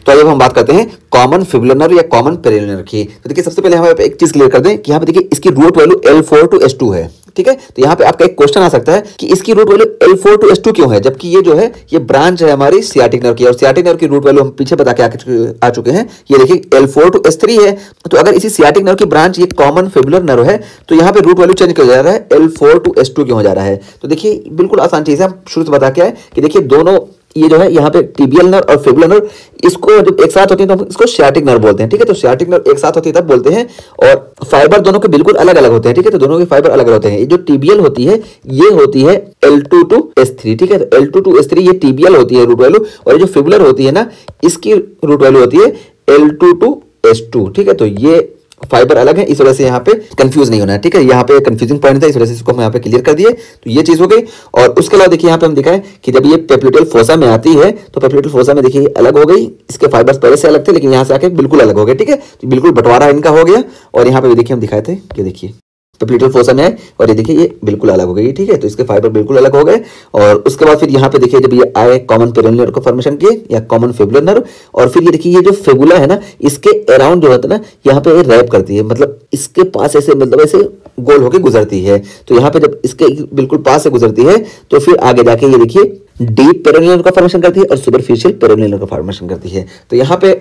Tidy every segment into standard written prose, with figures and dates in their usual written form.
तो अब हम बात करते हैं कॉमन फिबुलर नर्व या कॉमन पेरिनियल नर्व की। तो देखिए सबसे पहले हम एक चीज क्लियर कर दें कि यहाँ पे देखिए इसकी root value L4 to S2 है, ठीक है। तो यहाँ पे आपका एक क्वेश्चन आ सकता है कि इसकी root value L4 to S2 क्यों है, जबकि ये जो है ये ब्रांच है हमारी सियाटिक नर्व की, और सियाटिक नर्व की रूट वैल्यू हम पीछे बता के आ चुके हैं, ये देखिए L4 to S3 है। तो अगर इसी सियाटिक नर्व की ब्रांच ये कॉमन फिबुलर नर्व है तो यहाँ पे रूट वैल्यू चेंज कर जा रहा है, L4 to S2 क्यों हो जा रहा है। तो देखिए बिल्कुल आसान चीज है, हम शुरू से बता के आए कि देखिए दोनों ये जो है यहाँ पे टिबियल नर्व और फिबुलर नर्व इसको जब एक साथ होती है तो हम इसको सियाटिक नर्व बोलते हैं, ठीक है। तो सियाटिक नर्व एक साथ होती है तब बोलते हैं, और फाइबर दोनों के बिल्कुल अलग अलग होते हैं, ठीक है। तो दोनों के फाइबर अलग अलग होते हैं। ये जो टिबियल होती है ये होती है L2 to S3, ठीक है। तो L2 to S3 ये टिबियल होती है रूट वैल्यू, और ये जो फिबुलर होती है ना इसकी रूट वैल्यू होती है L2 to S2, ठीक है। तो ये फाइबर अलग है, इस वजह से यहाँ पे कंफ्यूज नहीं होना है, ठीक है। यहाँ पे कंफ्यूजिंग पॉइंट था, इस वजह से इसको हम यहाँ पे क्लियर कर दिए। तो ये चीज हो गई। और उसके अलावा देखिए यहाँ पे हम दिखाएं कि जब ये पेप्यूटेल फोसा में आती है तो पेप्यूटेल फोसा में देखिए अलग हो गई, इसके फाइबर्स पहले से अलग थे लेकिन यहाँ से आके बिल्कुल अलग हो गए, ठीक है। तो बिल्कुल बंटवारा इनका हो गया। और यहाँ पे भी देखिए हम दिखाए थे, ये देखिए पेप्यूटेल फोसा में है और ये देखिए ये बिल्कुल अलग हो गई, ठीक है। तो इसके फाइबर बिल्कुल अलग हो गए। और उसके बाद फिर यहाँ पे देखिए जब ये आए कॉमन पेरिनियल नर्व को फॉर्मेशन किए या कॉमन फिबुलर नर्व, और फिर ये देखिए ये जो फिबुला है ना इसके अराउंड जो होता है ना यहाँ पे रैप करती है, मतलब इसके पास ऐसे मतलब ऐसे गोल होकर गुजरती है। तो यहाँ पे जब इसके बिल्कुल पास से गुजरती है तो फिर आगे जाके ये देखिए डीप पेरिनियल नर्व का फॉर्मेशन करती है और सुपरफिशियल पेरिनियल नर्व का फॉर्मेशन करती है। तो यहाँ पे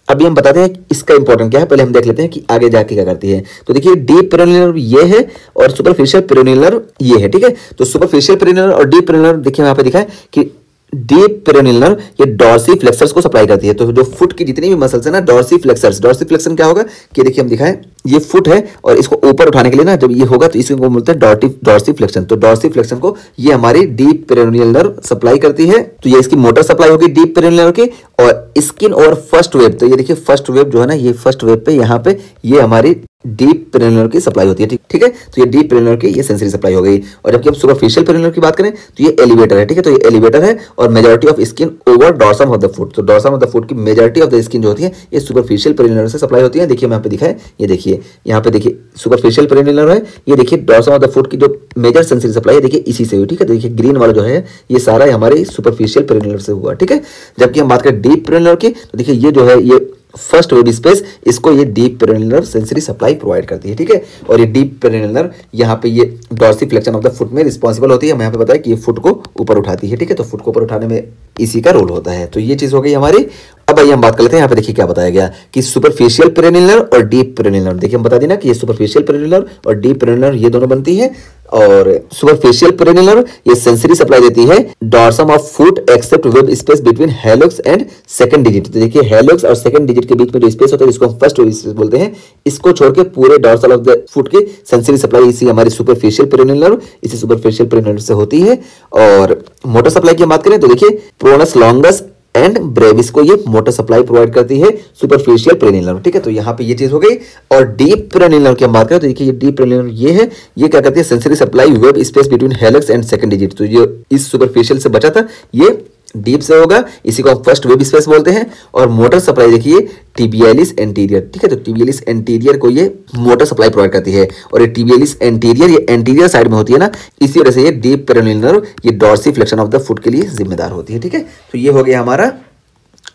अभी हम बताते हैं इसका इंपॉर्टेंट क्या है, पहले हम देख लेते हैं कि आगे जाके क्या करती है। तो देखिए डीप पेरिनियल नर्व ये है और सुपरफिशियल पेरिनियल नर्व ये है, ठीक है। तो सुपरफिशियल पेरिनियल नर्व और डीप पेरिनियल नर्व देखिए यहाँ पे दिखा है कि डीप पेरिनियल नर्व ये डॉर्सी फ्लेक्सर्स को सप्लाई करती है। तो जो फुट की जितनी भी मसल्स है ना डॉर्सी फ्लेक्सर्स, डॉर्सी फ्लेक्सन क्या होगा कि देखिए हम दिखाएं ये फुट है और इसको ऊपर उठाने के लिए ना जब ये होगा तो इसको बोलते हैं डॉर्सी फ्लेक्सन। तो डॉर्सी फ्लेक्सन को ये हमारी डीप पेरिनियल नर्व सप्लाई करती है। तो ये इसकी मोटर सप्लाई होगी डीप पेरिनियल नर्व की। और स्किन और फर्स्ट वेब, तो ये देखिए फर्स्ट वेब जो है ना ये फर्स्ट वेब पे यहाँ पे ये हमारी डीप पेरिनियल नर्व की सप्लाई होती है, ठीक है। तो ये डीप पेरिनियल नर्व की ये सेंसरी सप्लाई हो गई। और जबकि हम सुपरफिशियल पेरिनियल नर्व की बात करें तो ये एलिवेटर है, ठीक है। तो ये एलिवेटर है और majority of skin over dorsum of the foot. तो डॉर्सम ऑफ द फुट की मेजॉरिटी ऑफ द स्किन जो होती है ये सुपरफिशियल पेरिनियल नर्व से सप्लाई होती है। देखिए मैं यहाँ पे दिखाएं, ये देखिए यहाँ पे देखिए सुपरफिशियल पेरिनियल नर्व है, ये देखिए डॉर्सम ऑफ द फुट की जो मेजर सेंसरी सप्लाई है देखिए इसी से हुई, ठीक है। तो देखिए ग्रीन वाला जो है ये सारा हमारे सुपरफिशियल पेरिनियल नर्व से हुआ, ठीक है। जबकि हम बात करें डीप पेरिनियल नर्व की तो देखिए ये जो है ये फर्स्ट वेब स्पेस इसको ये deep peroneal nerve sensory supply provide करती है, ठीक है। और ये डीप पेरिनियल नर्व यहाँ पे ये Dorsey flexion of the foot में रिस्पॉन्सिबल होती है। हमें यहाँ पे बताया कि ये फुट को ऊपर उठाती है, ठीक है। तो फुट को ऊपर उठाने में इसी का रोल होता है। तो ये चीज हो गई हमारी। अब आइए हम बात कर लेते हैं, यहाँ पे देखिए क्या बताया गया कि सुपरफिशियल पेरिनियल नर्व और डीप पेरिनियल नर्व। देखिए हम बता देना कि ये सुपरफिशियल पेरिनियल नर्व और डीप पेरिनियल नर्व ये दोनों बनती है। और सुपरफिशियल पेरिनियल नर्व ये सेंसरी सप्लाई देती है dorsum of foot except web space between hallux and second digit. तो देखिए हेलिक्स और सेकंड डिजिट के बीच में जो स्पेस होता है जिसको हम फर्स्ट वेब स्पेस बोलते हैं, इसको छोड़ के पूरे डॉर्सल ऑफ द फुट की सेंसरी सप्लाई इसी हमारी सुपरफिशियल पेरिनियल नर्व इसी सुपरफिशियल पेरिनियल नर्व से होती है। और मोटर सप्लाई की बात करें तो देखिए प्रोनस लॉन्गस एंड ब्रेविस को ये मोटर सप्लाई प्रोवाइड करती है सुपरफिशियल पेरिनियल नर्व, ठीक है। तो यहाँ पे ये चीज हो गई। और डीप पेरिनियल नर्व की हम बात करें तो देखिए ये डीप पेरिनियल नर्व ये है, ये क्या करती है sensory supply web space between hallux and second digit. तो ये इस सुपरफिशियल से बचा था ये डीप से होगा, इसी को हम फर्स्ट वेब स्पेस बोलते हैं। और मोटर सप्लाई देखिए टिबियलिस एंटीरियर, ठीक है। तो टिबियलिस एंटीरियर को ये मोटर सप्लाई प्रोवाइड करती है। और ये टिबियलिस एंटीरियर ये एंटीरियर साइड में होती है ना, इसी वजह से ये डीप पेरिनियल नर्व ये Dorsey flexion of the foot के लिए जिम्मेदार होती है, ठीक है। तो ये हो गया हमारा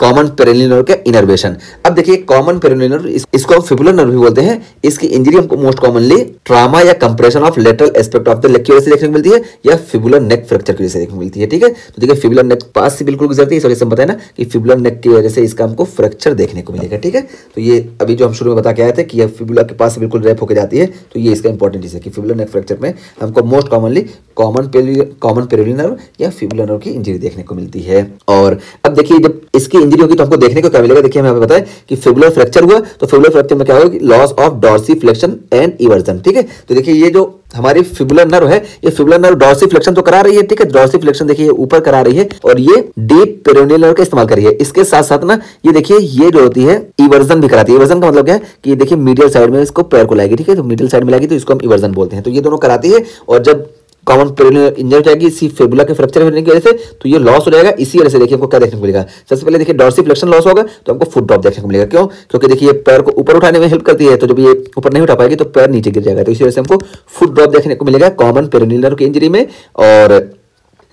कॉमन पेरिनियल नर्व का इनर्वेशन। अब देखिए कॉमन पेरिनियल नर्व इसको हम फिबुलर नर्व भी बोलते हैं। इसकी इंजरी हमको मोस्ट कॉमनली ट्रामा या compression of lateral aspect of the leg की वजह से देखने को मिलती है या फिबुलर नेक फ्रैक्चर की वजह से देखने को मिलती है, ठीक है। तो देखिए फिबुलर नेक पास से बिल्कुल गुजरती है, इस वजह से हम बताया ना कि फिबुलर नेक की वजह से इसका हमको फ्रैक्चर देखने को मिलेगा, ठीक है। तो ये अभी जो हम शुरू में बता के आए थे कि यह फिबुला के पास से बिल्कुल रैप होकर जाती है, तो ये इसका इंपॉर्टेंट चीज है कि फिबुलर नेक फ्रैक्चर में हमको most commonly common peroneal nerve या फिबुलर नर्व की इंजरी देखने को मिलती है। और अब देखिए जब इसकी इंजरी होगी तो हमको देखने को क्या मिलेगा, देखिए हमें बताया कि फिबुलर फ्रैक्चर हुआ तो फिबुलर फ्रैक्चर में क्या होगा, loss of dorsi flexion and eversion, ठीक है। तो देखिए ये जो हमारी फिबुलर नर्व है ये फिबुलर नर्व डॉर्सी फ्लेक्शन तो करा रही है, ठीक है। डॉर्सी फ्लेक्शन देखिए ऊपर करा रही है और ये डीप पेरिनियल नर्व का इस्तेमाल कर रही है। इसके साथ साथ ना ये देखिए ये जो होती है इवर्जन भी कराती है। इवर्जन का मतलब क्या है कि देखिए मीडियल साइड में इसको पैर को लाएगी, ठीक है। तो मीडियल साइड में लाएगी तो इसको हम इवर्जन बोलते हैं। तो ये दोनों कराती है। और जब कॉमन पेरिनियल इंजर हो जाएगी इसी फिबुला के फ्रैक्चर होने की वजह से तो ये लॉस हो जाएगा। इसी वजह से देखिए हमको क्या देखने को मिलेगा, सबसे पहले देखिए डॉर्सी फ्लेक्शन लॉस होगा तो हमको फुट ड्रॉप देखने को मिलेगा। क्यों? क्योंकि देखिए पैर को ऊपर उठाने में हेल्प करती है, तो जब ये ऊपर नहीं उठा पाएगी तो पैर नीचे गिर जाएगा। तो इसी वजह से हमको फुट ड्रॉप देखने को मिलेगा कॉमन पेरिनियल नर्व की इंजरी में। और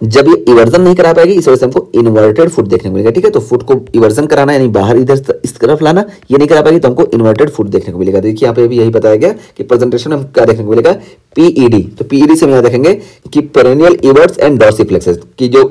जब ये इवर्जन नहीं करा पाएगी इस वजह से हमको इन्वर्टेड फुट देखने को मिलेगा। ठीक है, तो फुट को इवर्जन कराना यानी बाहर इधर इस तरफ लाना, ये नहीं करा पाएगी तो हमको इन्वर्टेड फुट देखने को मिलेगा। देखिए यहाँ पे भी यही बताया गया कि प्रेजेंटेशन में क्या देखने को मिलेगा, पीईडी। तो पीईडी से हम यहाँ देखेंगे कि पेरोनियल इवर्ट्स एंड डॉर्सिफ्लेक्सेस की जो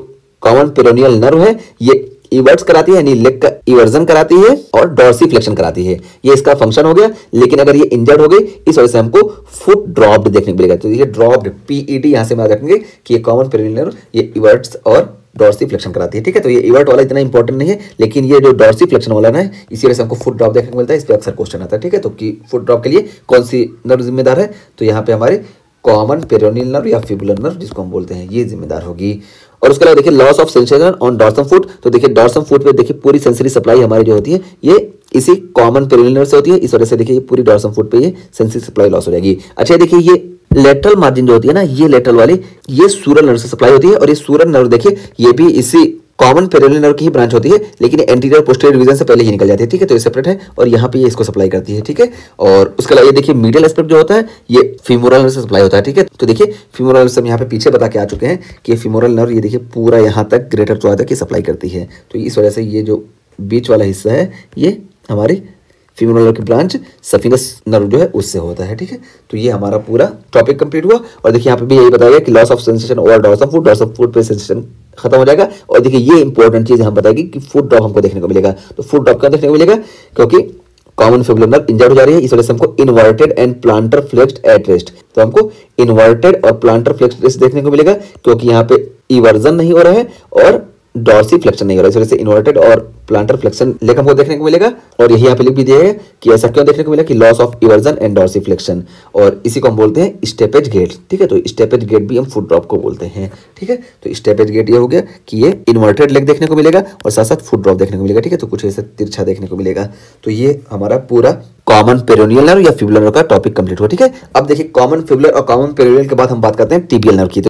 कॉमन पेरोनियल नर्व है ये इवर्ट्स कराती है यानी लेग का इवर्जन कराती है और डॉर्सिफ्लेक्शन कराती है, ये इसका फंक्शन हो गया। लेकिन अगर ये इंजर्ड हो गई इस वजह से हमको फुट ड्रॉप्ड देखने को मिलेगा। तो ये ड्रॉप्ड पीईडी यहां से हम रखेंगे कि ये कॉमन पेरोनियल नर्व ये इवर्ट्स और डॉर्सिफ्लेक्शन कराती है। ठीक है, तो ये इवर्ट वाला इतना इंपॉर्टेंट नहीं है, लेकिन ये जो डॉर्सिफ्लेक्शन वाला है इसी वजह से हमको फुट ड्रॉप देखने को मिलता है। इस पर अक्सर क्वेश्चन आता है। ठीक है, तो कि फुट ड्रॉप के लिए कौन सी नर्व जिम्मेदार है, तो यहाँ पे हमारे कॉमन पेरोनियल नर्व या फिबुलर नर्व जिसको हम बोलते हैं ये जिम्मेदार होगी। और उसके अलावा देखिए loss of sensation on dorsum foot. तो देखिए डॉर्सम फुट पे देखिए पूरी सेंसरी सप्लाई हमारी जो होती है ये इसी कॉमन पेरोनियल नर्व से होती है। इस वजह से देखिए पूरी डॉर्सम फुट पे ये सेंसरी सप्लाई लॉस हो जाएगी। अच्छा देखिए ये लेटरल मार्जिन जो होती है ना, ये लेटरल वाली ये सूरल नर्व से सप्लाई होती है। और ये सूरल नर्व देखिए ये भी इसी कॉमन पेरोनियल नर्व की ही ब्रांच होती है, लेकिन एंटीरियर पोस्टीरियर डिवीजन से पहले ही निकल जाती है। ठीक है, तो ये सेपरेट है और यहाँ पे ये इसको सप्लाई करती है। ठीक है, और उसके अलावा ये देखिए मीडियल एस्पेक्ट जो होता है ये फीमोरल नर्व से सप्लाई होता है। ठीक है, तो देखिए फीमोरल नर्व से हम यहाँ पे पीछे बता के आ चुके हैं कि फीमोरल नर्व ये देखिए पूरा यहाँ तक ग्रेटर चौड़ा तक ये सप्लाई करती है। तो इस वजह से ये जो बीच वाला हिस्सा है ये हमारी फीमोरल नर्व की ब्रांच सफिनस नर्व जो है उससे होता है। ठीक है, तो ये हमारा पूरा टॉपिक कंप्लीट हुआ। और देखिए यहाँ पे भी यही बताया गया कि loss of sensation over dorsum foot पे सेंसेशन खत्म हो जाएगा। और देखिए ये इंपॉर्टेंट चीज हम बताएगी कि फुट ड्रॉप हमको देखने को मिलेगा। तो फुट ड्रॉप क्यों देखने को मिलेगा, क्योंकि कॉमन फिबुलर नर्व इंजर्ड हो जा रही है, इस वजह से हमको inverted and planter flexed at rest. तो हमको इन्वर्टेड और प्लांटर फ्लेक्स्ड रेस्ट देखने को मिलेगा क्योंकि यहाँ पे इवर्जन नहीं हो रहा है और डॉर्सिफ्लेक्शन नहीं हो रहा है। इस वजह से इन्वर्टेड और प्लांटर फ्लेक्शन लेग हमको देखने को मिलेगा। और यही यहाँ पे लिख भी दिया है कि ऐसा क्यों देखने को मिला कि loss of eversion and dorsiflexion, और इसी को हम बोलते हैं स्टेपेज गेट। ठीक है, तो स्टेपेज गेट भी हम फुट ड्रॉप को बोलते हैं। ठीक है, तो स्टेपेज गेट ये हो गया कि ये इन्वर्टेड लेग देखने को मिलेगा और साथ साथ फुट ड्रॉप देखने को मिलेगा। ठीक है, तो कुछ ऐसा तिरछा देखने को मिलेगा। तो ये हमारा पूरा कॉमन पेरोनियल नर्व या फिबुलर नर्व का टॉपिक कंप्लीट हुआ। ठीक है, अब देखिए कॉमन फिबुलर और कॉमन पेरोनियल के बाद हम बात करते हैं टिबियल नर्व की।